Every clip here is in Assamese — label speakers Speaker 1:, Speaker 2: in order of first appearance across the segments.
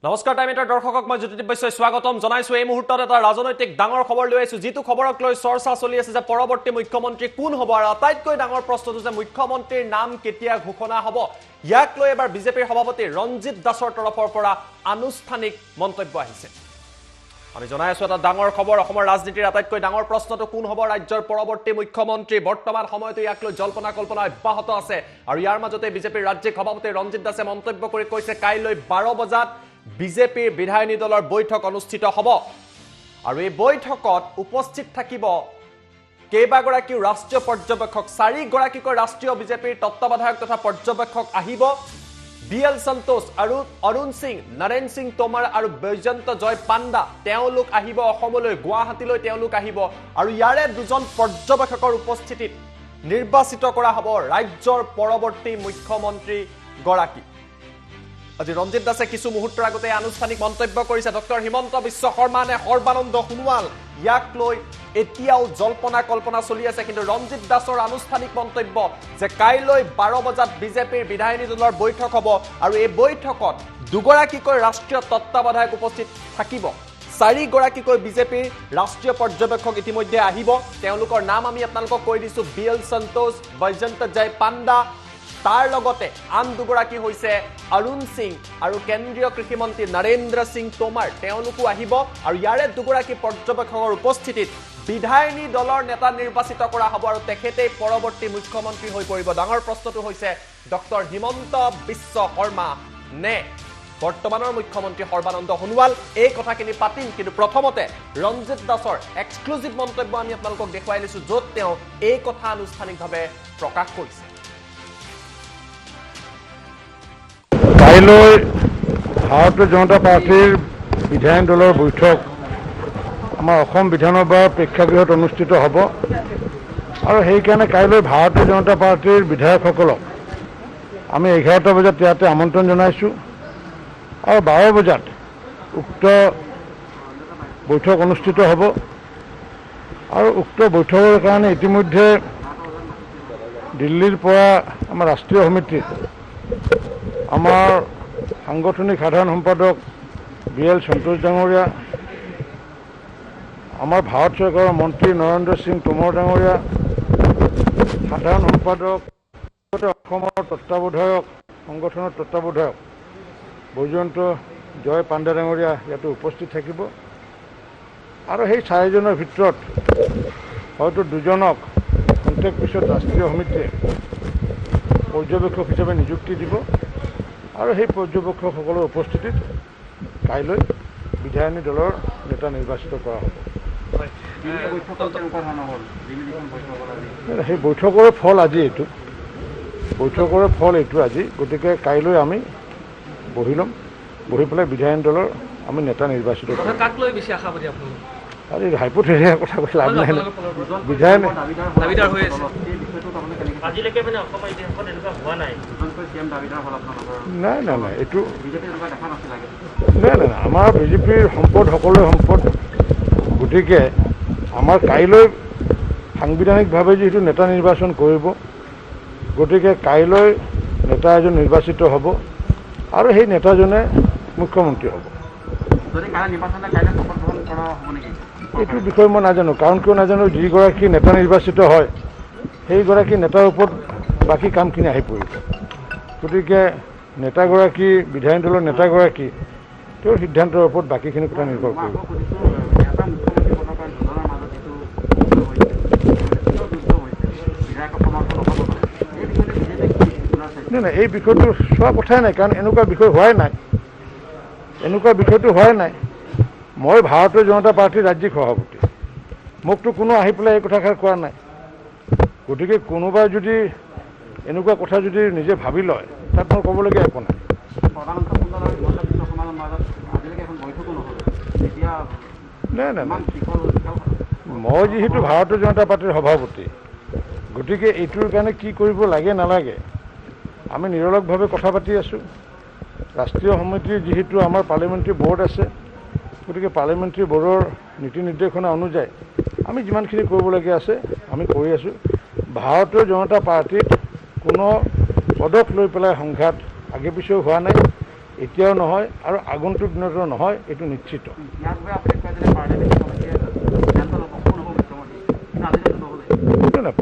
Speaker 1: নমস্কাৰ টাইমেটাৰ দৰ্শকক মই জ্যোতিদীপ বৈশ্যই স্বাগতম জনাইছো এই মুহূৰ্তত এটা ৰাজনৈতিক ডাঙৰ খবৰ লৈ আইছো যেটো খবৰক লৈ চৰ্চা চলি আছে যে পৰৱৰ্তী মুখ্যমন্ত্ৰী কোন হ'ব আৰু আটাইতকৈ ডাঙৰ প্ৰশ্নটো যে মুখ্যমন্ত্ৰীৰ নাম কেতিয়া ঘোষণা হ'ব ইয়াক লৈ এবাৰ বিজেপিৰ সভাপতি ৰঞ্জিত দাসৰ তৰফৰ পৰা আনুষ্ঠানিক মন্তব্য আহিছে আমি জনাই আছো এটা ডাঙৰ খবৰ অসমৰ ৰাজনীতিৰ আটাইতকৈ ডাঙৰ প্ৰশ্নটো কোন হ'ব ৰাজ্যৰ পৰৱৰ্তী মুখ্যমন্ত্ৰী বৰ্তমান সময়তো ইয়াক লৈ জল্পনা কল্পনা অব্যাহত আছে আৰু ইয়াৰ মাজতে বিজেপিৰ ৰাজ্যিক সভাপতি ৰঞ্জিত দাসে মন্তব্য কৰি কৈছে কাইলৈ 12 বজাত বিজেপিৰ বিধায়িনী দলৰ বৈঠক অনুষ্ঠিত হ'ব আৰু এই বৈঠকত উপস্থিত থাকিব কেইবাগৰাকী ৰাষ্ট্ৰীয় পৰ্যবেক্ষক 4 গৰাকীকৈ ৰাষ্ট্ৰীয় বিজেপিৰ তত্ত্বাৱধায়ক তথা পৰ্যবেক্ষক আহিব বিএল সন্তোষ আৰু অৰুণ সিং নৰেন সিং তোমাৰ আৰু বৈজয়ন্ত জয় পাণ্ডা তেওঁলোক আহিব অসমলৈ গুৱাহাটীলৈ তেওঁলোক আহিব আৰু ইয়াৰে দুজন পৰ্যবেক্ষকৰ উপস্থিতিত নিৰ্বাচিত কৰা হ'ব ৰাজ্যৰ পৰৱৰ্তী মুখ্যমন্ত্ৰী গৰাকী আজি ৰঞ্জিত দাসে কিছু মুহূৰ্তৰ আগতে আনুষ্ঠানিক মন্তব্য কৰিছে ডক্টৰ হিমন্ত বিশ্ব শৰ্মা নে সৰ্বানন্দ সোণোৱাল ইয়াক লৈ এতিয়াও জল্পনা কল্পনা চলি আছে কিন্তু ৰঞ্জিত দাসৰ আনুষ্ঠানিক মন্তব্য যে কাইলৈ 12 বজাত বিজেপিৰ বিধায়িনী দলৰ বৈঠক হ'ব আৰু এই বৈঠকত দুগৰাকীকৈ ৰাষ্ট্ৰীয় তত্ত্বাৱধায়ক উপস্থিত থাকিব 4 গৰাকীকৈ বিজেপিৰ ৰাষ্ট্ৰীয় পৰ্যবেক্ষক ইতিমধ্যে আহিব তেওঁলোকৰ নাম আমি আপোনালোকক কৈ দিছো বিএল সন্তোষ বৈজয়ন্ত জয় পাণ্ডা তাৰ লগতে আন দুগৰাকী হৈছে অৰুণ সিং আৰু কেন্দ্ৰীয় কৃষি মন্ত্ৰী নৰেন্দ্ৰ সিং তোমাৰ তেওঁলোকো আহিব আৰু ইয়াৰে দুগৰাকী পৰ্যবেক্ষকৰ উপস্থিতিত বিধায়িনী দলৰ নেতা নিৰ্বাচিত কৰা হ'ব আৰু তেখেতেই পৰৱৰ্তী মুখ্যমন্ত্ৰী হৈ পৰিব ডাঙৰ প্ৰশ্নটো হৈছে ডক্টৰ হিমন্ত বিশ্ব শৰ্মা নে বৰ্তমানৰ মুখ্যমন্ত্ৰী সৰ্বানন্দ সোণোৱাল এই কথাখিনি পাতিম কিন্তু প্ৰথমতে ৰঞ্জিত দাসৰ এক্সক্লুসিভ মন্তব্য আমি আপোনালোকক দেখুৱাই লৈছো য'ত তেওঁ এই কথা আনুষ্ঠানিকভাৱে প্ৰকাশ কৰিছে
Speaker 2: কাইলৈ ভাৰতীয় জনতা পাৰ্টিৰ বিধায়িনী দলৰ বৈঠক আমাৰ অসম বিধানসভাৰ প্ৰেক্ষাগৃহত অনুষ্ঠিত হ'ব আৰু সেইকাৰণে কাইলৈ ভাৰতীয় জনতা পাৰ্টিৰ বিধায়কসকলক আমি 11টা বজাত ইয়াতে আমন্ত্ৰণ জনাইছোঁ আৰু 12 বজাত উক্ত বৈঠক অনুষ্ঠিত হ'ব আৰু উক্ত বৈঠকৰ কাৰণে ইতিমধ্যে দিল্লীৰ পৰা আমাৰ ৰাষ্ট্ৰীয় সমিতিৰ আমাৰ সাংগঠনিক সাধাৰণ সম্পাদক বিএল সন্তোষ ডাঙৰীয়া আমাৰ ভাৰত চৰকাৰৰ মন্ত্ৰী নৰেন্দ্ৰ সিং তোমৰ ডাঙৰীয়া সাধাৰণ সম্পাদক অসমৰ তত্ত্বাৱধায়ক সংগঠনৰ তত্ত্বাৱধায়ক বৈজয়ন্ত জয় পাণ্ডা ডাঙৰীয়া ইয়াতে উপস্থিত থাকিব আৰু সেই 4জনৰ ভিতৰত হয়তো 2জনক খন্তেক পিছত ৰাষ্ট্ৰীয় সমিতিয়ে পৰ্যবেক্ষক হিচাপে নিযুক্তি দিব আৰু সেই পৰ্যবেক্ষকসকলৰ উপস্থিতিত কাইলৈ বিধায়িনী দলৰ নেতা নিৰ্বাচিত কৰা হ'ব সেই বৈঠকৰ ফল আজি এইটো আজি গতিকে কাইলৈ আমি বহি ল'ম বহি পেলাই বিধায়িনী দলৰ আমি নেতা নিৰ্বাচিত কৰিম আজি হাইপথেটিকেল কথা কৈ লাভ নাই বিধায়িনী নাই এইটো নাই আমাৰ বিজেপিৰ সম্পদ সকলোৰে সম্পদ গতিকে আমাৰ কাইলৈ সাংবিধানিকভাৱে যিহেতু নেতা নিৰ্বাচন কৰিব গতিকে কাইলৈ নেতা এজন নিৰ্বাচিত হ'ব আৰু সেই নেতাজনে মুখ্যমন্ত্ৰী হ'ব এইটো বিষয়ে মই নাজানো কাৰণ কিয় নাজানো যিগৰাকী নেতা নিৰ্বাচিত হয় সেইগৰাকী নেতাৰ ওপৰত বাকী কামখিনি আহি পৰিব গতিকে নেতাগৰাকী বিধায়িনী দলৰ নেতাগৰাকী তেওঁৰ সিদ্ধান্তৰ ওপৰত বাকীখিনি কথা নিৰ্ভৰ কৰিব নাই এই বিষয়টো চোৱা কথাই নাই কাৰণ এনেকুৱা বিষয় হোৱাই নাই মই ভাৰতীয় জনতা পাৰ্টিৰ ৰাজ্যিক সভাপতি মোকতো কোনো আহি পেলাই এই কথাষাৰ কোৱা নাই গতিকে কোনোবাই যদি এনেকুৱা কথা যদি নিজে ভাবি লয় তাত মই ক'বলগীয়া একো নাই নাই মই যিহেতু ভাৰতীয় জনতা পাৰ্টিৰ সভাপতি গতিকে এইটোৰ কাৰণে কি কৰিব লাগে নালাগে আমি নিৰলসভাৱে কথা পাতি আছোঁ ৰাষ্ট্ৰীয় সমিতিৰ যিহেতু আমাৰ পাৰ্লিমেণ্টাৰী বৰ্ড আছে গতিকে পাৰ্লিমেণ্টাৰী বৰ্ডৰ নীতি নিৰ্দেশনা অনুযায়ী আমি যিমানখিনি কৰিবলগীয়া আছে আমি কৰি আছোঁ ভাৰতীয় জনতা পাৰ্টিত কোনো পদক লৈ পেলাই সংঘাত আগে পিছেও হোৱা নাই এতিয়াও নহয় আৰু আগন্তুক দিনতো নহয়, এইটো নিশ্চিত।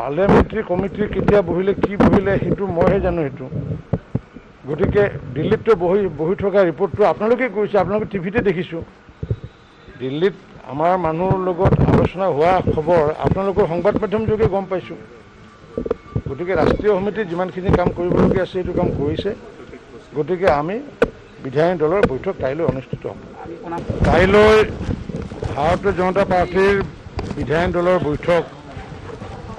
Speaker 2: পাৰ্লিয়ামেণ্টাৰী কমিটি কেতিয়া বহিলে কি বহিলে সেইটো মইহে জানো। সেইটো গতিকে দিল্লীততো বহি থকা ৰিপৰ্টটো আপোনালোকে কৈছে, আপোনালোকে টিভিতে দেখিছোঁ। দিল্লীত আমাৰ মানুহৰ লগত আলোচনা হোৱা খবৰ আপোনালোকৰ সংবাদ মাধ্যম যোগে গম পাইছোঁ। গতিকে ৰাষ্ট্ৰীয় সমিতিত যিমানখিনি কাম কৰিবলগীয়া আছে সেইটো কাম কৰিছে। গতিকে আমি বিধায়িনী দলৰ বৈঠক কাইলৈ অনুষ্ঠিত হ'ব। কাইলৈ ভাৰতীয় জনতা পাৰ্টীৰ বিধায়িনী দলৰ বৈঠক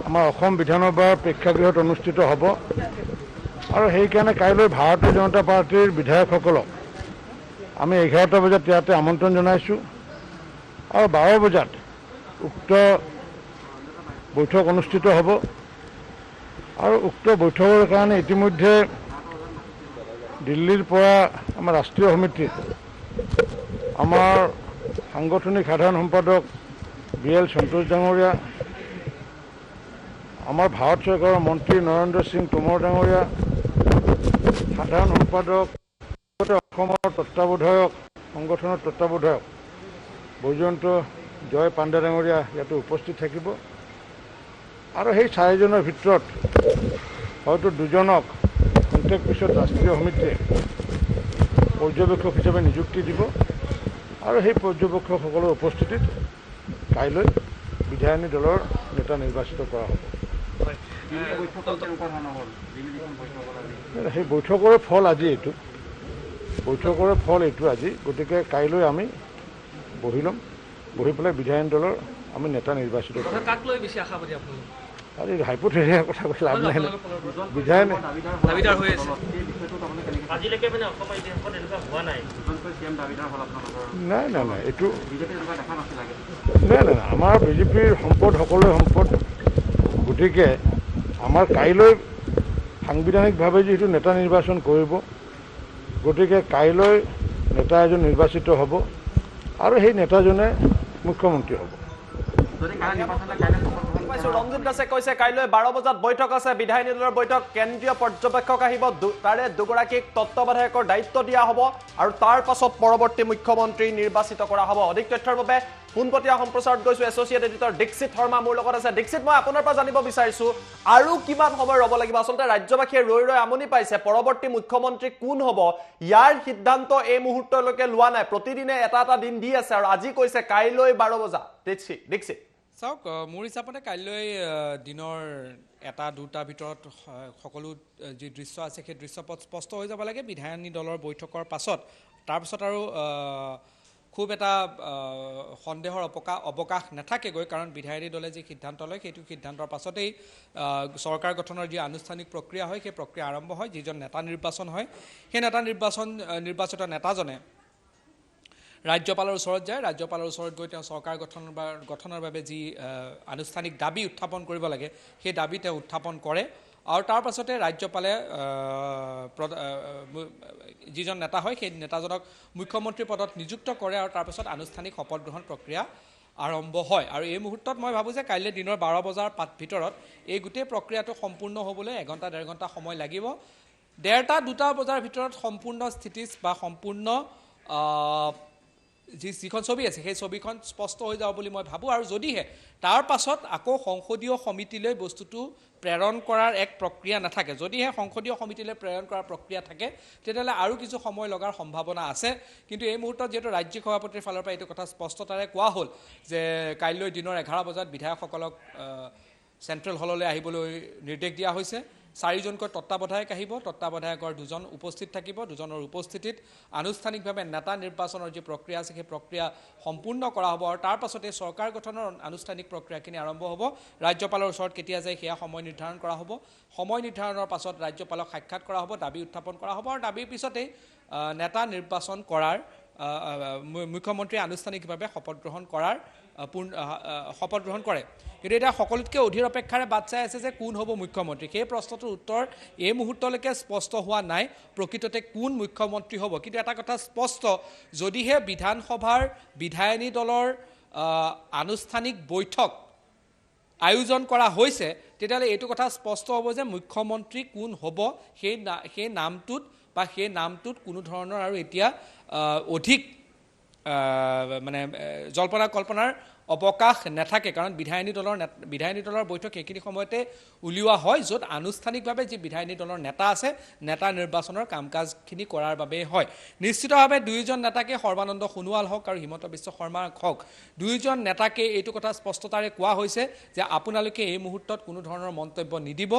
Speaker 2: আমাৰ অসম বিধানসভাৰ প্ৰেক্ষাগৃহত অনুষ্ঠিত হ'ব আৰু সেইকাৰণে কাইলৈ ভাৰতীয় জনতা পাৰ্টীৰ বিধায়কসকলক আমি 11টা বজাত ইয়াতে আমন্ত্ৰণ জনাইছোঁ আৰু 12 বজাত উক্ত বৈঠক অনুষ্ঠিত হ'ব আৰু উক্ত বৈঠকৰ কাৰণে ইতিমধ্যে দিল্লীৰ পৰা আমাৰ ৰাষ্ট্ৰীয় সমিতিৰ আমাৰ সাংগঠনিক সাধাৰণ সম্পাদক BL সন্তোষ ডাঙৰীয়া, আমাৰ ভাৰত চৰকাৰৰ মন্ত্ৰী নৰেন্দ্ৰ সিং টোমৰ ডাঙৰীয়া, সাধাৰণ সম্পাদক অসমৰ তত্ত্বাৱধায়ক সংগঠনৰ তত্ত্বাৱধায়ক বৈজয়ন্ত জয় পাণ্ডে ডাঙৰীয়া ইয়াতে উপস্থিত থাকিব আৰু সেই 4জনৰ ভিতৰত হয়তো 2জনক খন্তেক পিছত ৰাষ্ট্ৰীয় সমিতিয়ে পৰ্যবেক্ষক হিচাপে নিযুক্তি দিব আৰু সেই পৰ্যবেক্ষকসকলৰ উপস্থিতিত কাইলৈ বিধায়িনী দলৰ নেতা নিৰ্বাচিত কৰা হ'ব। সেই বৈঠকৰে ফল আজি এইটো, আজি। গতিকে কাইলৈ আমি বহি ল'ম, বহি পেলাই বিধায়িনী দলৰ আমি নেতা নিৰ্বাচিত কৰিম। আৰু হাইপথেটিকেল কথা কৈ লাভ নাই। বিধায়িনী নাই এইটো নাই আমাৰ বিজেপিৰ সম্পদ সকলোৰে সম্পদ। গতিকে আমাৰ কাইলৈ সাংবিধানিকভাৱে যিহেতু নেতা নিৰ্বাচন কৰিব, গতিকে কাইলৈ নেতা এজন নিৰ্বাচিত হ'ব আৰু সেই নেতাজনে মুখ্যমন্ত্ৰী হ'ব।
Speaker 1: ৰঞ্জিত দাসে কৈছে কাইলৈ 12 বজাত বৈঠক আছে, বিধায়িনী দলৰ বৈঠক, কেন্দ্ৰীয় পৰ্যবেক্ষক আহিব, তাৰে 2গৰাকীক তত্ত্বাৱধায়কৰ দায়িত্ব দিয়া হ'ব আৰু তাৰ পাছত পৰৱৰ্তী মুখ্যমন্ত্ৰী নিৰ্বাচিত কৰা হ'ব। অধিক তথ্যৰ বাবে পোনপটীয়া সম্প্ৰচাৰত গৈছো এছ'চিয়েট এডিটৰ দীক্ষিত শৰ্মা মোৰ লগত আছে। দীক্ষিত, মই আপোনাৰ পৰা জানিব বিচাৰিছো আৰু কিমান সময় ৰ'ব লাগিব? আচলতে ৰাজ্যবাসীয়ে ৰৈ আমনি পাইছে, পৰৱৰ্তী মুখ্যমন্ত্ৰী কোন হ'ব ইয়াৰ সিদ্ধান্ত এই মুহূৰ্তলৈকে লোৱা নাই। প্ৰতিদিনে এটা দিন দি আছে আৰু আজি কৈছে কাইলৈ 12 বজা। দীক্ষিত
Speaker 3: চাওক, মোৰ হিচাপতে কাইলৈ দিনৰ 1-2টাৰ ভিতৰত সকলো যি দৃশ্য আছে সেই দৃশ্যপট স্পষ্ট হৈ যাব লাগে বিধায়িনী দলৰ বৈঠকৰ পাছত। তাৰপিছত আৰু খুব এটা সন্দেহৰ অৱকাশ নাথাকেগৈ, কাৰণ বিধায়িনী দলে যি সিদ্ধান্ত লয় সেইটো সিদ্ধান্তৰ পাছতেই চৰকাৰ গঠনৰ যি আনুষ্ঠানিক প্ৰক্ৰিয়া হয় সেই প্ৰক্ৰিয়া আৰম্ভ হয়। যিজন নেতা নিৰ্বাচন হয় সেই নিৰ্বাচিত নেতাজনে ৰাজ্যপালৰ ওচৰত যায়, ৰাজ্যপালৰ ওচৰত গৈ তেওঁ চৰকাৰ গঠনৰ বাবে যি আনুষ্ঠানিক দাবী উত্থাপন কৰিব লাগে সেই দাবী তেওঁ উত্থাপন কৰে আৰু তাৰ পাছতে ৰাজ্যপালে যিজন নেতা হয় সেই নেতাজনক মুখ্যমন্ত্ৰী পদত নিযুক্ত কৰে আৰু তাৰ পাছত আনুষ্ঠানিক শপত গ্ৰহণ প্ৰক্ৰিয়া আৰম্ভ হয়। আৰু এই মুহূৰ্তত মই ভাবোঁ যে কাইলৈ দিনৰ 12 বজাৰ ভিতৰত এই গোটেই প্ৰক্ৰিয়াটো সম্পূৰ্ণ হ'বলৈ 1-1.5 ঘণ্টা সময় লাগিব। 1:30-2টা বজাৰ ভিতৰত সম্পূৰ্ণ স্থিতি বা সম্পূৰ্ণ যিখন ছবি আছে সেই ছবিখন স্পষ্ট হৈ যাব বুলি মই ভাবোঁ। আৰু যদিহে তাৰ পাছত আকৌ সংসদীয় সমিতিলৈ বস্তুটো প্ৰেৰণ কৰাৰ এক প্ৰক্ৰিয়া নাথাকে, যদিহে সংসদীয় সমিতিলৈ প্ৰেৰণ কৰাৰ প্ৰক্ৰিয়া থাকে তেতিয়াহ'লে আৰু কিছু সময় লগাৰ সম্ভাৱনা আছে। কিন্তু এই মুহূৰ্তত যিহেতু ৰাজ্যিক সভাপতিৰ ফালৰ পৰা এইটো কথা স্পষ্টতাৰে কোৱা হ'ল যে কাইলৈ দিনৰ 11 বজাত বিধায়কসকলক চেণ্ট্ৰেল হললৈ আহিবলৈ নিৰ্দেশ দিয়া হৈছে। 4জনকৈ তত্ত্বাৱধায়ক আহিব, তত্ত্বাৱধায়কৰ 2জন উপস্থিত থাকিব। 2জনৰ উপস্থিতিত আনুষ্ঠানিকভাৱে নেতা নিৰ্বাচনৰ যি প্ৰক্ৰিয়া আছে সেই প্ৰক্ৰিয়া সম্পূৰ্ণ কৰা হ'ব আৰু তাৰ পাছতে চৰকাৰ গঠনৰ আনুষ্ঠানিক প্ৰক্ৰিয়াখিনি আৰম্ভ হ'ব। ৰাজ্যপালৰ ওচৰত কেতিয়া যায় সেয়া সময় নিৰ্ধাৰণ কৰা হ'ব। সময় নিৰ্ধাৰণৰ পাছত ৰাজ্যপালক সাক্ষাৎ কৰা হ'ব, দাবী উত্থাপন কৰা হ'ব আৰু দাবীৰ পিছতেই নেতা নিৰ্বাচন কৰাৰ মুখ্যমন্ত্ৰীয়ে আনুষ্ঠানিকভাৱে শপত গ্ৰহণ কৰে। কিন্তু এতিয়া সকলোতকৈ অধীৰ অপেক্ষাৰে বাট চাই আছে যে কোন হ'ব মুখ্যমন্ত্ৰী। সেই প্ৰশ্নটোৰ উত্তৰ এই মুহূৰ্তলৈকে স্পষ্ট হোৱা নাই প্ৰকৃততে কোন মুখ্যমন্ত্ৰী হ'ব। কিন্তু এটা কথা স্পষ্ট, যদিহে বিধানসভাৰ বিধায়িনী দলৰ আনুষ্ঠানিক বৈঠক আয়োজন কৰা হৈছে তেতিয়াহ'লে এইটো কথা স্পষ্ট হ'ব যে মুখ্যমন্ত্ৰী কোন হ'ব সেই নামটোত বা সেই নামটোত কোনো ধৰণৰ আৰু এতিয়া অধিক মানে জল্পনা কল্পনাৰ অৱকাশ নাথাকে কাৰণ বিধায়িনী দলৰ বৈঠক সেইখিনি সময়তে উলিওৱা হয় য'ত আনুষ্ঠানিকভাৱে যি বিধায়িনী দলৰ নেতা আছে নেতা নিৰ্বাচনৰ কাম কাজখিনি কৰাৰ বাবে হয় নিশ্চিতভাৱে দুয়োজন নেতাকে সৰ্বানন্দ সোণোৱাল হওক আৰু হিমন্ত বিশ্ব শৰ্মা হওক দুয়োজন নেতাকে এইটো কথা স্পষ্টতাৰে কোৱা হৈছে যে আপোনালোকে এই মুহূৰ্তত কোনো ধৰণৰ মন্তব্য নিদিব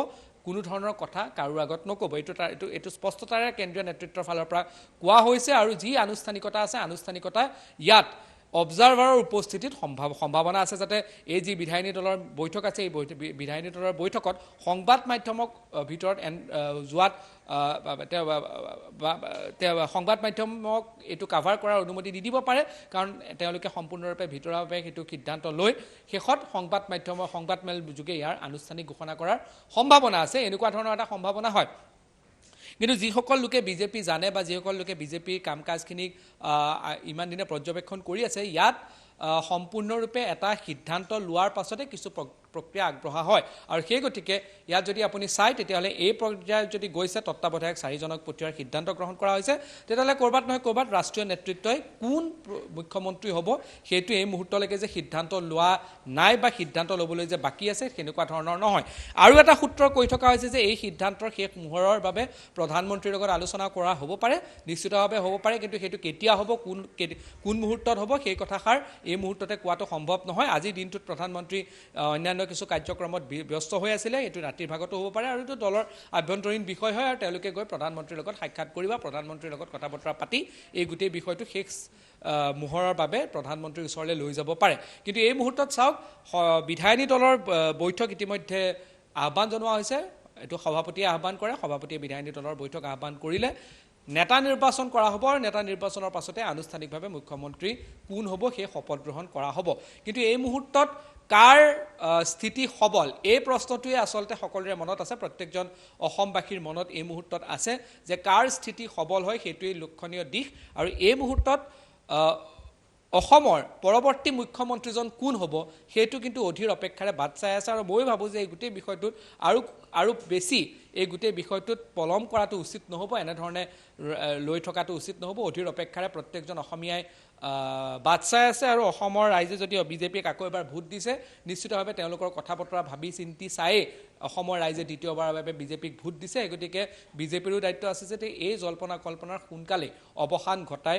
Speaker 3: কোনো ধৰণৰ কথা কাৰো আগত নক'ব এইটো স্পষ্টতাৰে কেন্দ্ৰীয় নেতৃত্বৰ ফালৰ পৰা কোৱা হৈছে আৰু যি আনুষ্ঠানিকতা আছে আনুষ্ঠানিকতা ইয়াত অবজাৰভাৰৰ উপস্থিতিত সম্ভাৱনা আছে যাতে এই যি বিধায়িনী দলৰ বৈঠক আছে এই বিধায়িনী দলৰ বৈঠকত সংবাদ মাধ্যমক ভিতৰত যোৱাত সংবাদ মাধ্যমক এইটো কাভাৰ কৰাৰ অনুমতি নিদিব পাৰে কাৰণ তেওঁলোকে সম্পূৰ্ণৰূপে ভিতৰুৱাভাৱে সেইটো সিদ্ধান্ত লৈ শেষত সংবাদমেল যোগে ইয়াৰ আনুষ্ঠানিক ঘোষণা কৰাৰ সম্ভাৱনা আছে এনেকুৱা ধৰণৰ এটা সম্ভাৱনা হয় কিন্তু যিসকল লোকে বিজেপি জানে বা যিসকল লোকে বিজেপিৰ কাম কাজখিনিক ইমান দিনে পৰ্যবেক্ষণ কৰি আছে ইয়াত সম্পূৰ্ণৰূপে এটা সিদ্ধান্ত লোৱাৰ পাছতে কিছু প্ৰক্ৰিয়া আগবঢ়া হয় আৰু সেই গতিকে ইয়াত যদি আপুনি চাই তেতিয়াহ'লে এই পৰ্যায়ত যদি গৈছে তত্ত্বাৱধায়ক 4জনক পঠিওৱাৰ সিদ্ধান্ত গ্ৰহণ কৰা হৈছে তেতিয়াহ'লে ক'ৰবাত নহয় ক'ৰবাত ৰাষ্ট্ৰীয় নেতৃত্বই কোন মুখ্যমন্ত্ৰী হ'ব সেইটো এই মুহূৰ্তলৈকে যে সিদ্ধান্ত লোৱা নাই বা সিদ্ধান্ত ল'বলৈ যে বাকী আছে সেনেকুৱা ধৰণৰ নহয় আৰু এটা সূত্ৰ কৈ থকা হৈছে যে এই সিদ্ধান্তৰ শেষ মোহৰৰ বাবে প্ৰধানমন্ত্ৰীৰ লগত আলোচনা কৰা হ'ব পাৰে নিশ্চিতভাৱে হ'ব পাৰে কিন্তু সেইটো কেতিয়া হ'ব কোন মুহূৰ্তত হ'ব সেই কথাষাৰ এই মুহূৰ্ততে কোৱাটো সম্ভৱ নহয় আজিৰ দিনটোত প্ৰধানমন্ত্ৰী অন্যান্য কিছু কাৰ্যক্ৰমত ব্যস্ত হৈ আছিলে এইটো ৰাতিৰ ভাগতো হ'ব পাৰে আৰু এইটো দলৰ আভ্যন্তৰীণ বিষয় হয় আৰু তেওঁলোকে গৈ প্ৰধানমন্ত্ৰীৰ লগত সাক্ষাৎ কৰিব প্ৰধানমন্ত্ৰীৰ লগত কথা বতৰা পাতি এই গোটেই বিষয়টো শেষ মোহৰৰ বাবে প্ৰধানমন্ত্ৰীৰ ওচৰলৈ লৈ যাব পাৰে কিন্তু এই মুহূৰ্তত চাওক বিধায়িনী দলৰ বৈঠক ইতিমধ্যে আহ্বান জনোৱা হৈছে এইটো সভাপতিয়ে আহ্বান কৰে সভাপতিয়ে বিধায়িনী দলৰ বৈঠক আহ্বান কৰিলে নেতা নিৰ্বাচন কৰা হ'ব আৰু নেতা নিৰ্বাচনৰ পাছতে আনুষ্ঠানিকভাৱে মুখ্যমন্ত্ৰী কোন হ'ব সেই শপত গ্ৰহণ কৰা হ'ব কিন্তু এই মুহূৰ্তত কাৰ স্থিতি সবল এই প্ৰশ্নটোৱে আচলতে সকলোৰে মনত আছে প্ৰত্যেকজন অসমবাসীৰ মনত এই মুহূৰ্তত আছে যে কাৰ স্থিতি সবল হয় সেইটোৱেই লক্ষণীয় দিশ আৰু এই মুহূৰ্তত অসমৰ পৰৱৰ্তী মুখ্যমন্ত্ৰীজন কোন হ'ব সেইটো কিন্তু অধীৰ অপেক্ষাৰে বাট চাই আছে আৰু মই ভাবোঁ যে এই গোটেই বিষয়টোত আৰু বেছি এই গোটেই বিষয়টোত পলম কৰাটো উচিত নহ'ব এনেধৰণে লৈ থকাটো উচিত নহ'ব অধীৰ অপেক্ষাৰে প্ৰত্যেকজন অসমীয়াই বাট চাই আছে আৰু অসমৰ ৰাইজে যদি বিজেপিক আকৌ এবাৰ ভোট দিছে নিশ্চিতভাৱে তেওঁলোকৰ কথা বতৰা ভাবি চিন্তি চায়ে অসমৰ ৰাইজে দ্বিতীয়বাৰৰ বাবে বিজেপিক ভোট দিছে গতিকে বিজেপিৰো দায়িত্ব আছে যে এই জল্পনা কল্পনাৰ সোনকালে অৱসান ঘটাই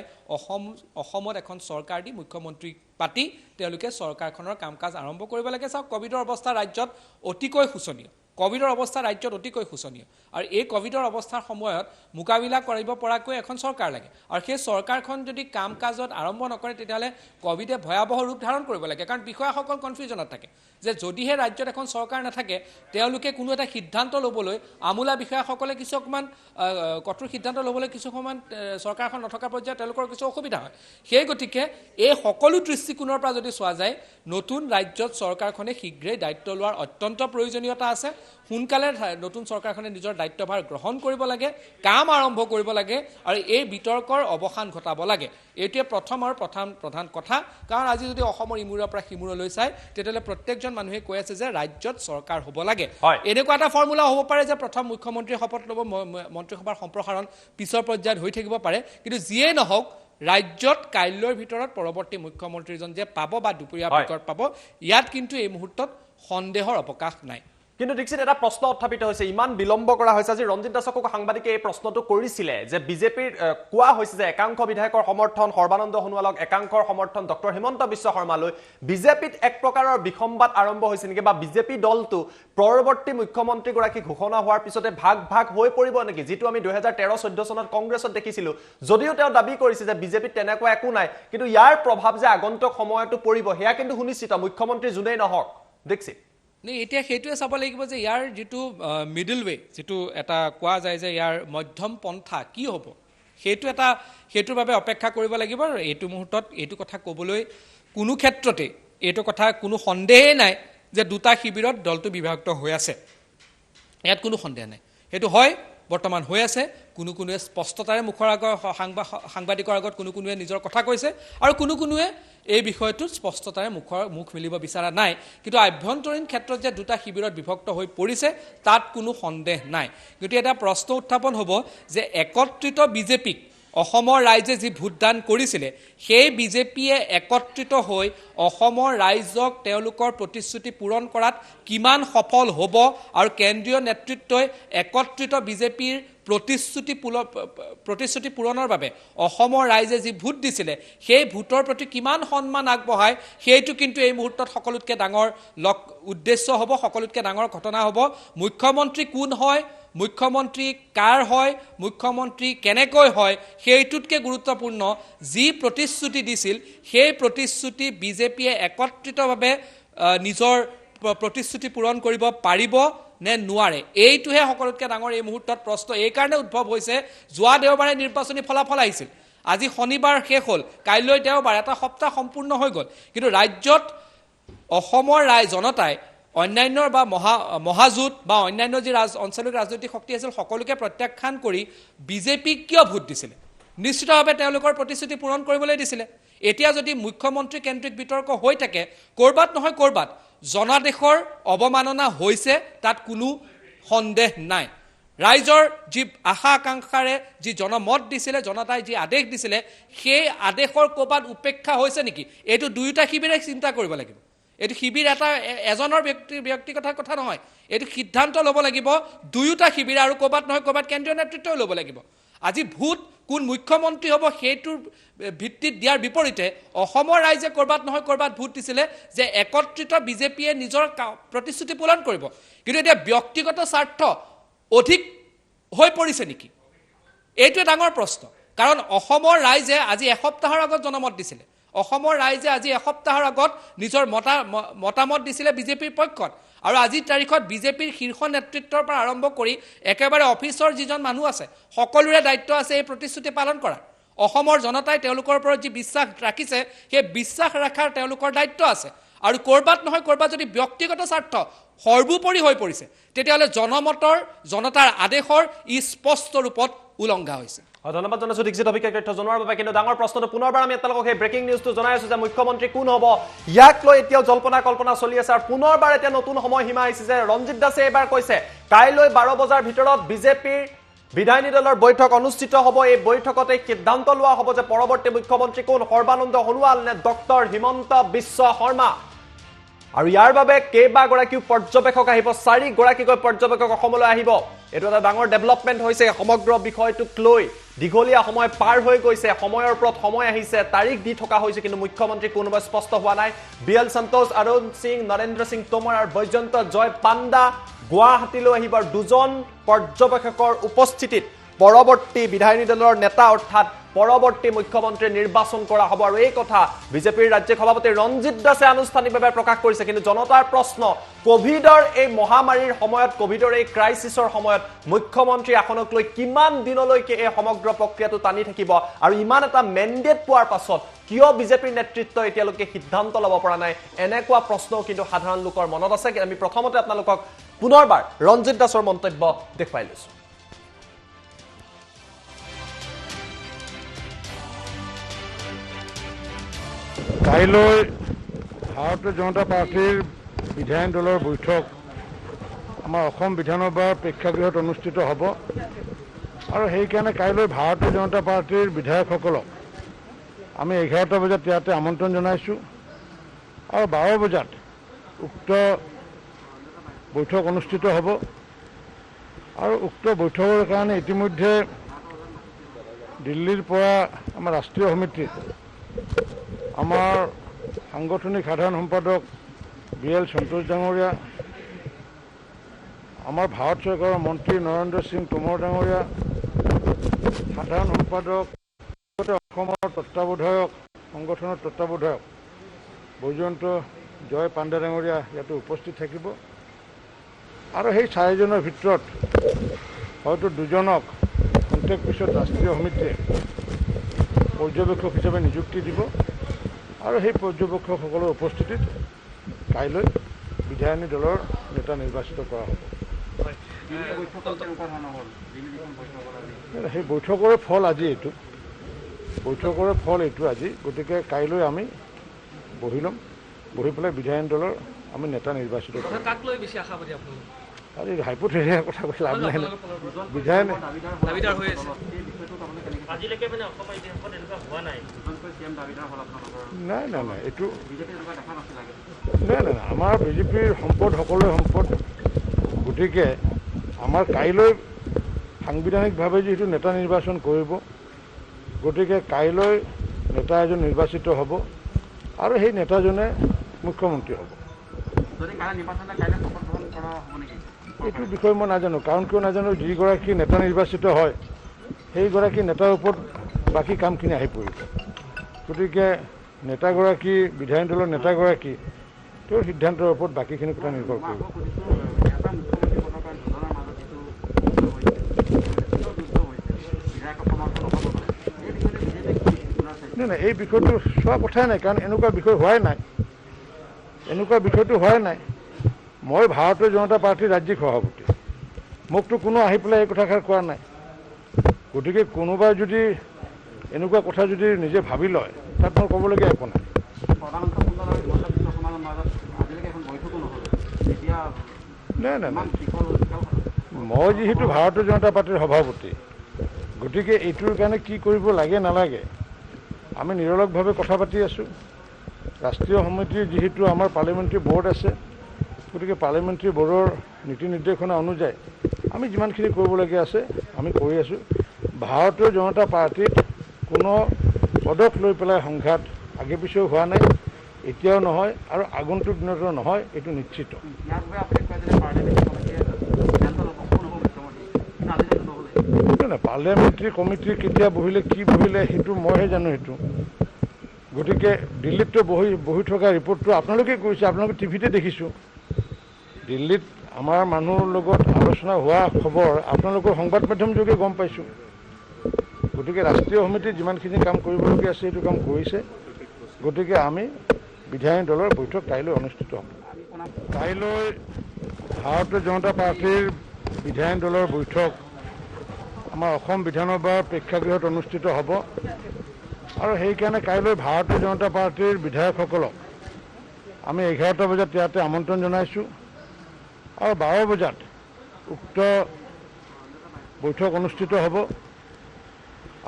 Speaker 3: অসমত এখন চৰকাৰ দি মুখ্যমন্ত্ৰী পাতি তেওঁলোকে চৰকাৰখনৰ কাম কাজ আৰম্ভ কৰিব লাগে চাওক ক'ভিডৰ অৱস্থা ৰাজ্যত অতিকৈ শোচনীয় ক'ভিডৰ অৱস্থা ৰাজ্যত অতিকৈ শোচনীয় আৰু এই ক'ভিডৰ অৱস্থাৰ সময়ত মোকাবিলা কৰিব পৰাকৈ এখন চৰকাৰ লাগে আৰু সেই চৰকাৰখন যদি কাম কাজত আৰম্ভ নকৰে তেতিয়াহ'লে ক'ভিডে ভয়াৱহ ৰূপ ধাৰণ কৰিব লাগে কাৰণ বিষয়াসকল কনফিউজনত থাকে যে যদিহে ৰাজ্যত এখন চৰকাৰ নাথাকে তেওঁলোকে কোনো এটা সিদ্ধান্ত ল'বলৈ আমোলা বিষয়াসকলে কিছু অকণমান কঠোৰ সিদ্ধান্ত ল'বলৈ কিছু অকণমান চৰকাৰখন নথকা পৰ্যায়ত তেওঁলোকৰ কিছু অসুবিধা হয় সেই গতিকে এই সকলো দৃষ্টিকোণৰ পৰা যদি চোৱা যায় নতুন ৰাজ্যত চৰকাৰখনে শীঘ্ৰেই দায়িত্ব লোৱাৰ অত্যন্ত প্ৰয়োজনীয়তা আছে সোনকালে নতুন চৰকাৰখনে নিজৰ দায়িত্বভাৰ গ্ৰহণ কৰিব লাগে কাম আৰম্ভ কৰিব লাগে আৰু এই বিতৰ্কৰ অৱসান ঘটাব লাগে এইটোৱে প্ৰথম আৰু প্ৰধান কথা কাৰণ আজি যদি অসমৰ ইমূৰৰ পৰা সিমূৰলৈ চাই তেতিয়াহ'লে প্ৰত্যেকজন মানুহে কৈ আছে যে ৰাজ্যত চৰকাৰ হ'ব লাগে এনেকুৱা এটা ফৰ্মুলা হ'ব পাৰে যে প্ৰথম মুখ্যমন্ত্ৰীৰ শপত ল'ব মন্ত্ৰীসভাৰ সম্প্ৰসাৰণ পিছৰ পৰ্যায়ত হৈ থাকিব পাৰে কিন্তু যিয়েই নহওক ৰাজ্যত কাইলৈৰ ভিতৰত পৰৱৰ্তী মুখ্যমন্ত্ৰীজন যে পাব বা দুপৰীয়া ভাগত পাব ইয়াত কিন্তু এই মুহূৰ্তত সন্দেহৰ অৱকাশ নাই
Speaker 1: কিন্তু দীক্ষিত এটা প্ৰশ্ন উত্থাপিত হৈছে ইমান বিলম্ব কৰা হৈছে আজি ৰঞ্জিত দাসকো সাংবাদিকে এই প্ৰশ্নটো কৰিছিলে যে বিজেপিৰ কোৱা হৈছে যে একাংশ বিধায়কৰ সমৰ্থন সৰ্বানন্দ সোণোৱালক একাংশৰ সমৰ্থন ডক্টৰ হিমন্ত বিশ্ব শৰ্মালৈ বিজেপিত এক প্ৰকাৰৰ বিসম্বাদ আৰম্ভ হৈছে নেকি বা বিজেপি দলটো পৰৱৰ্তী মুখ্যমন্ত্ৰীগৰাকী ঘোষণা হোৱাৰ পিছতে ভাগ হৈ পৰিব নেকি যিটো আমি 2013-14 চনত কংগ্ৰেছত দেখিছিলো যদিও তেওঁ দাবী কৰিছে যে বিজেপিত তেনেকুৱা একো নাই কিন্তু ইয়াৰ প্ৰভাৱ যে আগন্তুক সময়তো পৰিব সেয়া কিন্তু সুনিশ্চিত মুখ্যমন্ত্ৰী যোনেই নহওক দীক্ষিত
Speaker 3: এতিয়া সেইটোৱে চাব লাগিব যে ইয়াৰ যিটো মিডল ৱে যিটো এটা কোৱা যায় যে ইয়াৰ মধ্যম পন্থা কি হ'ব সেইটোৰ বাবে অপেক্ষা কৰিব লাগিব আৰু এইটো মুহূৰ্তত এইটো কথা ক'বলৈ কোনো ক্ষেত্ৰতে এইটো কথা কোনো সন্দেহেই নাই যে দুটা শিবিৰত দলটো বিভক্ত হৈ আছে ইয়াত কোনো সন্দেহ নাই সেইটো হয় বৰ্তমান হৈ আছে কোনোৱে স্পষ্টতাৰে মুখৰ আগৰ সাংবাদিকৰ আগত কোনোৱে নিজৰ কথা কৈছে আৰু কোনোৱে এই বিষয়টোত স্পষ্টতাৰে মুখ মেলিব বিচৰা নাই কিন্তু আভ্যন্তৰীণ ক্ষেত্ৰত যে দুটা শিবিৰত বিভক্ত হৈ পৰিছে তাত কোনো সন্দেহ নাই গতিকে এটা প্ৰশ্ন উত্থাপন হ'ব যে একত্ৰিত বিজেপিক অসমৰ ৰাইজে যি ভোটদান কৰিছিলে সেই বিজেপিয়ে একত্ৰিত হৈ অসমৰ ৰাইজক তেওঁলোকৰ প্ৰতিশ্ৰুতি পূৰণ কৰাত কিমান সফল হ'ব আৰু কেন্দ্ৰীয় নেতৃত্বই একত্ৰিত বিজেপিৰ প্ৰতিশ্ৰুতি পূৰণৰ বাবে অসমৰ ৰাইজে যি ভোট দিছিলে সেই ভোটৰ প্ৰতি কিমান সন্মান আগবঢ়ায় সেইটো কিন্তু এই মুহূৰ্তত সকলোতকৈ ডাঙৰ উদ্দেশ্য হ'ব সকলোতকৈ ডাঙৰ ঘটনা হ'ব মুখ্যমন্ত্ৰী কোন হয় মুখ্যমন্ত্ৰী কাৰ হয় মুখ্যমন্ত্ৰী কেনেকৈ হয় সেইটোতকৈ গুৰুত্বপূৰ্ণ যি প্ৰতিশ্ৰুতি দিছিল সেই প্ৰতিশ্ৰুতি বিজেপিয়ে একত্ৰিতভাৱে নিজৰ প্ৰতিশ্ৰুতি পূৰণ কৰিব পাৰিব নে নোৱাৰে এইটোহে সকলোতকৈ ডাঙৰ এই মুহূৰ্তত প্ৰশ্ন এইকাৰণে উদ্ভৱ হৈছে যোৱা দেওবাৰে নিৰ্বাচনী ফলাফল আহিছিল আজি শনিবাৰ শেষ হ'ল কাইলৈ দেওবাৰ এটা সপ্তাহ সম্পূৰ্ণ হৈ গ'ল কিন্তু ৰাজ্যত অসমৰ জনতাই অন্যান্যৰ বা মহাজোঁট বা অন্যান্য যি আঞ্চলিক ৰাজনৈতিক শক্তি আছিল সকলোকে প্ৰত্যাখ্যান কৰি বিজেপিক কিয় ভোট দিছিলে নিশ্চিতভাৱে তেওঁলোকৰ প্ৰতিশ্ৰুতি পূৰণ কৰিবলৈ দিছিলে এতিয়া যদি মুখ্যমন্ত্ৰী কেন্দ্ৰিক বিতৰ্ক হৈ থাকে ক'ৰবাত নহয় ক'ৰবাত জনাদেশৰ অৱমাননা হৈছে তাত কোনো সন্দেহ নাই ৰাইজৰ যি আশা আকাংক্ষাৰে যি জনমত দিছিলে জনতাই যি আদেশ দিছিলে সেই আদেশৰ ক'ৰবাত উপেক্ষা হৈছে নেকি এইটো দুয়োটা শিবিৰে চিন্তা কৰিব লাগিব এইটো শিবিৰ এজনৰ ব্যক্তিগত কথা নহয় এইটো সিদ্ধান্ত ল'ব লাগিব দুয়োটা শিবিৰ আৰু ক'ৰবাত নহয় ক'ৰবাত কেন্দ্ৰীয় নেতৃত্বই ল'ব লাগিব আজি ভোট কোন মুখ্যমন্ত্ৰী হ'ব সেইটোৰ ভিত্তিত দিয়াৰ বিপৰীতে অসমৰ ৰাইজে ক'ৰবাত নহয় ক'ৰবাত ভোট দিছিলে যে একত্ৰিত বিজেপিয়ে নিজৰ প্ৰতিশ্ৰুতি পূৰণ কৰিব কিন্তু এতিয়া ব্যক্তিগত স্বাৰ্থ অধিক হৈ পৰিছে নেকি এইটোৱে ডাঙৰ প্ৰশ্ন কাৰণ অসমৰ ৰাইজে আজি এসপ্তাহৰ আগত জনমত দিছিলে অসমৰ ৰাইজে আজি এসপ্তাহৰ আগত নিজৰ মতামত দিছিলে বিজেপিৰ পক্ষত আৰু আজিৰ তাৰিখত বিজেপিৰ শীৰ্ষ নেতৃত্বৰ পৰা আৰম্ভ কৰি একেবাৰে অফিচৰ যিজন মানুহ আছে সকলোৰে দায়িত্ব আছে এই প্ৰতিশ্ৰুতি পালন কৰা অসমৰ জনতাই তেওঁলোকৰ ওপৰত যি বিশ্বাস ৰাখিছে সেই বিশ্বাস ৰখাৰ তেওঁলোকৰ দায়িত্ব আছে আৰু ক'ৰবাত নহয় ক'ৰবাত যদি ব্যক্তিগত স্বাৰ্থ সৰ্বোপৰি হৈ পৰিছে তেতিয়াহ'লে জনতাৰ আদেশৰ স্পষ্ট ৰূপত উলংঘা হৈছে
Speaker 1: ধন্যবাদ জনাইছোঁ দীক্ষিত অভিষেক তথ্য জনোৱাৰ বাবে কিন্তু ডাঙৰ প্ৰশ্নটো পুনৰবাৰ আমি আপোনালোকক সেই ব্ৰেকিং নিউজটো জনাই আছোঁ যে মুখ্যমন্ত্ৰী কোন হ'ব ইয়াক লৈ এতিয়াও কল্পনা চলি আছে আৰু পুনৰবাৰ এতিয়া নতুন সময়সীমা আহিছে যে ৰঞ্জিত দাসে এইবাৰ কৈছে কাইলৈ 12 বজাৰ ভিতৰত বিজেপিৰ বিধায়িনী দলৰ বৈঠক অনুষ্ঠিত হ'ব এই বৈঠকতে সিদ্ধান্ত লোৱা হ'ব যে পৰৱৰ্তী মুখ্যমন্ত্ৰী কোন সৰ্বানন্দ সোণোৱাল নে ডক্টৰ হিমন্ত বিশ্ব শৰ্মা আৰু ইয়াৰ বাবে কেইবাগৰাকীও পৰ্যবেক্ষক আহিব 4 গৰাকীকৈ পৰ্যবেক্ষক অসমলৈ আহিব এইটো এটা ডাঙৰ ডেভেলপমেণ্ট হৈছে সমগ্ৰ বিষয়টোক লৈ দীঘলীয়া সময় পাৰ হৈ গৈছে সময়ৰ ওপৰত সময় আহিছে তাৰিখ দি থকা হৈছে কিন্তু মুখ্যমন্ত্ৰী কোনোবা স্পষ্ট হোৱা নাই বিএল সন্তোষ অৰুণ সিং নৰেন্দ্ৰ সিং তোমৰ আৰু বৈজয়ন্ত জয় পাণ্ডা গুৱাহাটীলৈ আহিব দুজন পৰ্যবেক্ষকৰ উপস্থিতিত পৰৱৰ্তী বিধায়িনী দলৰ নেতা অৰ্থাৎ পৰৱৰ্তী মুখ্যমন্ত্ৰী নিৰ্বাচন কৰা হ'ব আৰু এই কথা বিজেপিৰ ৰাজ্যিক সভাপতি ৰঞ্জিত দাসে আনুষ্ঠানিকভাৱে প্ৰকাশ কৰিছে কিন্তু জনতাৰ প্ৰশ্ন কোভিডৰ এই মহামাৰীৰ সময়ত কোভিডৰ এই ক্ৰাইচিছৰ সময়ত মুখ্যমন্ত্ৰী আসনক লৈ কিমান দিনলৈকে এই সমগ্ৰ প্ৰক্ৰিয়াটো টানি থাকিব আৰু ইমান এটা মেণ্ডেট পোৱাৰ পাছত কিয় বিজেপিৰ নেতৃত্ব এতিয়ালৈকে সিদ্ধান্ত ল'ব পৰা নাই এনেকুৱা প্ৰশ্নও কিন্তু সাধাৰণ লোকৰ মনত আছে আমি প্ৰথমতে আপোনালোকক পুনৰবাৰ ৰঞ্জিত দাসৰ মন্তব্য দেখুৱাই লৈছোঁ
Speaker 2: কাইলৈ ভাৰতীয় জনতা পাৰ্টিৰ বিধায়িনী দলৰ বৈঠক আমাৰ অসম বিধানসভাৰ প্ৰেক্ষাগৃহত অনুষ্ঠিত হ'ব আৰু সেইকাৰণে কাইলৈ ভাৰতীয় জনতা পাৰ্টিৰ বিধায়কসকলক আমি 11টা বজাত ইয়াতে আমন্ত্ৰণ জনাইছোঁ আৰু 12 বজাত উক্ত বৈঠক অনুষ্ঠিত হ'ব আৰু উক্ত বৈঠকৰ কাৰণে ইতিমধ্যে দিল্লীৰ পৰা আমাৰ ৰাষ্ট্ৰীয় সমিতিৰ আমাৰ সাংগঠনিক সাধাৰণ সম্পাদক বিএল সন্তোষ ডাঙৰীয়া আমাৰ ভাৰত চৰকাৰৰ মন্ত্ৰী নৰেন্দ্ৰ সিং তোমৰ ডাঙৰীয়া সাধাৰণ সম্পাদক অসমৰ তত্ত্বাৱধায়ক সংগঠনৰ তত্ত্বাৱধায়ক বৈজয়ন্ত জয় পাণ্ডা ডাঙৰীয়া ইয়াতে উপস্থিত থাকিব আৰু সেই 4জনৰ ভিতৰত হয়তো 2জনক খন্তেক পিছত ৰাষ্ট্ৰীয় সমিতিয়ে পৰ্যবেক্ষক হিচাপে নিযুক্তি দিব আৰু সেই পৰ্যবেক্ষকসকলৰ উপস্থিতিত কাইলৈ বিধায়িনী দলৰ নেতা নিৰ্বাচিত কৰা হ'ব সেই বৈঠকৰে ফল আজি এইটো আজি গতিকে কাইলৈ আমি বহি ল'ম বহি পেলাই বিধায়িনী দলৰ আমি নেতা নিৰ্বাচিত কৰিম
Speaker 3: কাক লৈ বেছি আশাবাদী আপোনালোক
Speaker 2: আৰু এই হাইপথেৰিয়া কথা কৈ লাভ নাই বিধায়িনী
Speaker 3: দাবীদাৰ হৈ আছে
Speaker 4: আজিলৈকে মানে অসমৰ ইতিহাসত এনেকুৱা হোৱা নাই
Speaker 2: নাই নাই নাই এইটো নাই নাই আমাৰ বিজেপিৰ সম্পদ সকলোৰে সম্পদ গতিকে আমাৰ কাইলৈ সাংবিধানিকভাৱে যিহেতু নেতা নিৰ্বাচন কৰিব গতিকে কাইলৈ নেতা এজন নিৰ্বাচিত হ'ব আৰু সেই নেতাজনে মুখ্যমন্ত্ৰী হ'ব এইটো বিষয়ে মই নাজানো কাৰণ কিয় নাজানো যিগৰাকী নেতা নিৰ্বাচিত হয় সেইগৰাকী নেতাৰ ওপৰত বাকী কামখিনি আহি পৰিব গতিকে নেতাগৰাকী বিধায়িনী দলৰ নেতাগৰাকী তেওঁৰ সিদ্ধান্তৰ ওপৰত বাকীখিনি কথা নিৰ্ভৰ কৰিব নাই নাই এই বিষয়টো চোৱা কথাই নাই কাৰণ এনেকুৱা বিষয় হোৱাই নাই মই ভাৰতীয় জনতা পাৰ্টীৰ ৰাজ্যিক সভাপতি মোকতো কোনো আহি পেলাই এই কথাষাৰ কোৱা নাই গতিকে কোনোবাই যদি এনেকুৱা কথা যদি নিজে ভাবি লয় তাত মোৰ ক'বলগীয়া একো নাই নাই নাই নাই মই যিহেতু ভাৰতীয় জনতা পাৰ্টীৰ সভাপতি গতিকে এইটোৰ কাৰণে কি কৰিব লাগে নালাগে আমি নিৰলসভাৱে কথা পাতি আছোঁ ৰাষ্ট্ৰীয় সমিতিৰ যিহেতু আমাৰ পাৰ্লিমেণ্টাৰী বৰ্ড আছে গতিকে পাৰ্লিমেণ্টাৰী বৰ্ডৰ নীতি নিৰ্দেশনা অনুযায়ী আমি যিমানখিনি কৰিবলগীয়া আছে আমি কৰি আছোঁ ভাৰতীয় জনতা পাৰ্টীত কোনো পদক লৈ পেলাই সংঘাত আগে পিছেও হোৱা নাই এতিয়াও নহয় আৰু আগন্তুক দিনতো নহয় এইটো নিশ্চিত নাই পাৰ্লিয়ামেণ্টাৰী কমিটি কেতিয়া বহিলে কি বহিলে সেইটো মইহে জানো সেইটো গতিকে দিল্লীততো বহি থকা ৰিপৰ্টটো আপোনালোকে কৈছে আপোনালোকে টিভিতে দেখিছোঁ দিল্লীত আমাৰ মানুহৰ লগত আলোচনা হোৱা খবৰ আপোনালোকৰ সংবাদ মাধ্যম যোগে গম পাইছোঁ গতিকে ৰাষ্ট্ৰীয় সমিতিত যিমানখিনি কাম কৰিবলগীয়া আছে সেইটো কাম কৰিছে গতিকে আমি বিধায়িনী দলৰ বৈঠক কাইলৈ অনুষ্ঠিত হ'ব কাইলৈ ভাৰতীয় জনতা পাৰ্টীৰ বিধায়িনী দলৰ বৈঠক আমাৰ অসম বিধানসভাৰ প্ৰেক্ষাগৃহত অনুষ্ঠিত হ'ব আৰু সেইকাৰণে কাইলৈ ভাৰতীয় জনতা পাৰ্টীৰ বিধায়কসকলক আমি 11টা বজাত ইয়াতে আমন্ত্ৰণ জনাইছোঁ আৰু 12 বজাত উক্ত বৈঠক অনুষ্ঠিত হ'ব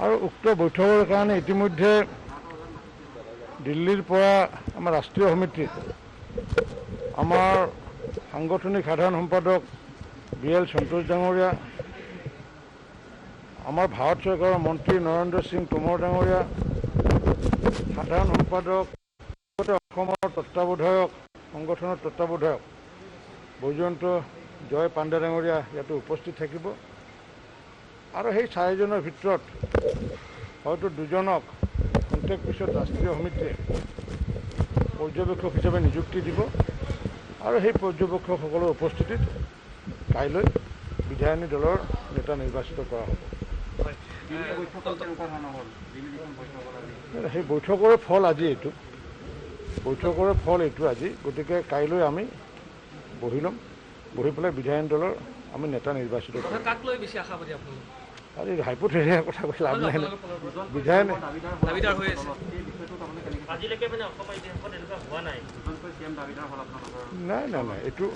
Speaker 2: আৰু উক্ত বৈঠকৰ কাৰণে ইতিমধ্যে দিল্লীৰ পৰা আমাৰ ৰাষ্ট্ৰীয় সমিতিৰ আমাৰ সাংগঠনিক সাধাৰণ সম্পাদক BL সন্তোষ ডাঙৰীয়া আমাৰ ভাৰত চৰকাৰৰ মন্ত্ৰী নৰেন্দ্ৰ সিং টোমৰ ডাঙৰীয়া সাধাৰণ সম্পাদক অসমৰ তত্ত্বাৱধায়ক সংগঠনৰ তত্ত্বাৱধায়ক বৈজয়ন্ত জয় পাণ্ডে ডাঙৰীয়া ইয়াতে উপস্থিত থাকিব আৰু সেই 4জনৰ ভিতৰত হয়তো 2জনক খন্তেক পিছত ৰাষ্ট্ৰীয় সমিতিয়ে পৰ্যবেক্ষক হিচাপে নিযুক্তি দিব আৰু সেই পৰ্যবেক্ষকসকলৰ উপস্থিতিত কাইলৈ বিধায়িনী দলৰ নেতা নিৰ্বাচিত কৰা হ'ব সেই বৈঠকৰে ফল আজি এইটো আজি গতিকে কাইলৈ আমি বহি ল'ম বহি পেলাই বিধায়িনী দলৰ আমি নেতা নিৰ্বাচিত কৰিম
Speaker 3: কাক লৈ বেছি আশাবাদী আপোনালোক
Speaker 2: আৰু এই হাইপথেৰিয়া কথা কৈ লাভ নাই বিধায়িনী
Speaker 3: দাবীদাৰ হৈ আছে
Speaker 4: আজিলৈকে মানে অসমৰ ইতিহাসত এনেকুৱা হোৱা নাই
Speaker 2: নাই নাই নাই এইটো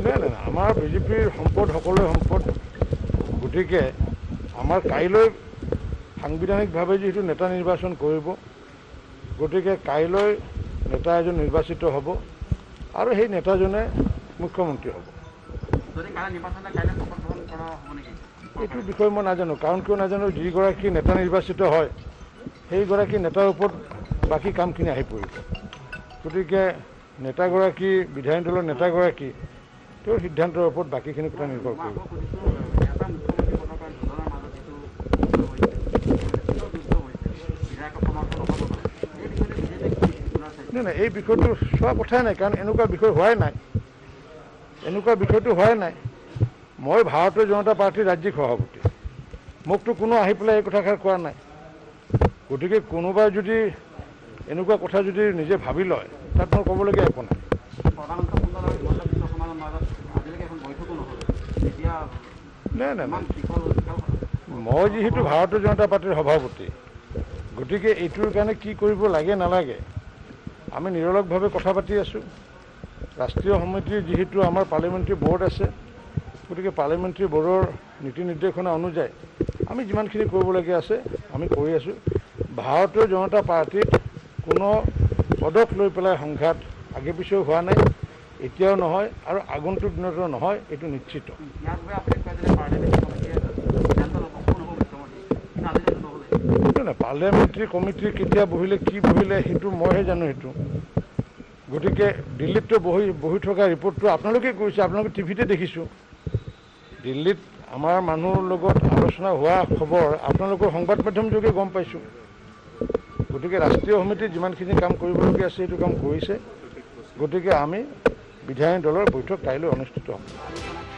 Speaker 2: নাই নাই আমাৰ বিজেপিৰ সম্পদ সকলোৰে সম্পদ গতিকে আমাৰ কাইলৈ সাংবিধানিকভাৱে যিহেতু নেতা নিৰ্বাচন কৰিব গতিকে কাইলৈ নেতা এজন নিৰ্বাচিত হ'ব আৰু সেই নেতাজনে মুখ্যমন্ত্ৰী হ'ব এইটো বিষয়ে মই নাজানো কাৰণ কিয় নাজানো যিগৰাকী নেতা নিৰ্বাচিত হয় সেইগৰাকী নেতাৰ ওপৰত বাকী কামখিনি আহি পৰিব গতিকে নেতাগৰাকী বিধায়িনী দলৰ নেতাগৰাকী তেওঁৰ সিদ্ধান্তৰ ওপৰত বাকীখিনি কথা নিৰ্ভৰ কৰিব নাই নাই এই বিষয়টো চোৱা কথাই নাই কাৰণ এনেকুৱা বিষয় হোৱাই নাই মই ভাৰতীয় জনতা পাৰ্টীৰ ৰাজ্যিক সভাপতি মোকতো কোনো আহি পেলাই এই কথাষাৰ কোৱা নাই গতিকে কোনোবাই যদি এনেকুৱা কথা যদি নিজে ভাবি লয় তাত মোৰ ক'বলগীয়া একো নাই নাই নাই নাই মই যিহেতু ভাৰতীয় জনতা পাৰ্টিৰ সভাপতি গতিকে এইটোৰ কাৰণে কি কৰিব লাগে নালাগে আমি নিৰলসভাৱে কথা পাতি আছোঁ ৰাষ্ট্ৰীয় সমিতিৰ যিহেতু আমাৰ পাৰ্লিমেণ্টাৰী বৰ্ড আছে গতিকে পাৰ্লিমেণ্টাৰী বৰ্ডৰ নীতি নিৰ্দেশনা অনুযায়ী আমি যিমানখিনি কৰিবলগীয়া আছে আমি কৰি আছোঁ ভাৰতীয় জনতা পাৰ্টিত কোনো পদক লৈ পেলাই সংঘাত আগে পিছেও হোৱা নাই এতিয়াও নহয় আৰু আগন্তুক দিনতো নহয় এইটো নিশ্চিত পাৰ্লিয়ামেণ্টাৰী কমিটি কেতিয়া বহিলে কি বহিলে সেইটো মইহে জানো সেইটো গতিকে দিল্লীততো বহি থকা ৰিপৰ্টটো আপোনালোকে কৰিছে আপোনালোকে টিভিতে দেখিছোঁ দিল্লীত আমাৰ মানুহৰ লগত আলোচনা হোৱা খবৰ আপোনালোকৰ সংবাদ মাধ্যম যোগে গম পাইছোঁ গতিকে ৰাষ্ট্ৰীয় সমিতিত যিমানখিনি কাম কৰিবলগীয়া আছে সেইটো কাম কৰিছে গতিকে আমি বিধায়িনী দলৰ বৈঠক কাইলৈ অনুষ্ঠিত হ'ব